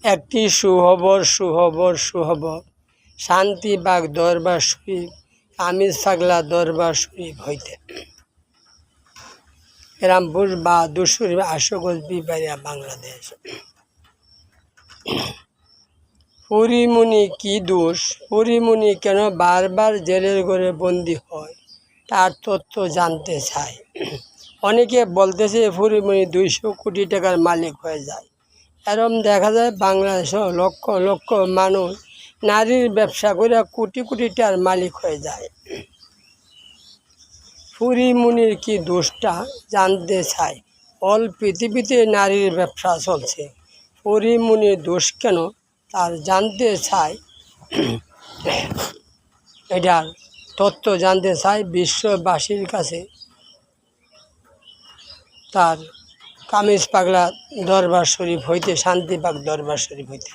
একটি সুখবর শান্তিবাগ দরবার শরীফ কামিজ পাগলা দরবার শরীফ হইতে রামপুর বা দুশরীফ আশুগঞ্জ বিবাড়িয়া বাংলাদেশ। পরীমণি কি দোষ? পরীমণি কেন বারবার জেলের ঘরে বন্দী হয় তার তথ্য জানতে চায়। অনেকে বলতেছে পরীমণি 200 কোটি টাকার মালিক হয়ে যায়। এরম দেখা যায় বাংলাদেশেও লক্ষ লক্ষ মানুষ নারীর ব্যবসা করে কোটি কোটি টাকার মালিক হয়ে যায়। পরীমণির কি দোষটা জানতে চায়। অল পৃথিবীতে নারীর ব্যবসা চলছে, পরীমণির দোষ কেন তার জানতে চায়। এটার তথ্য জানতে চায় বিশ্ববাসীর কাছে তার কামিজ পাগলা দরবার শরীফ হইতে শান্তিবাগ দরবার শরীফ হইতে।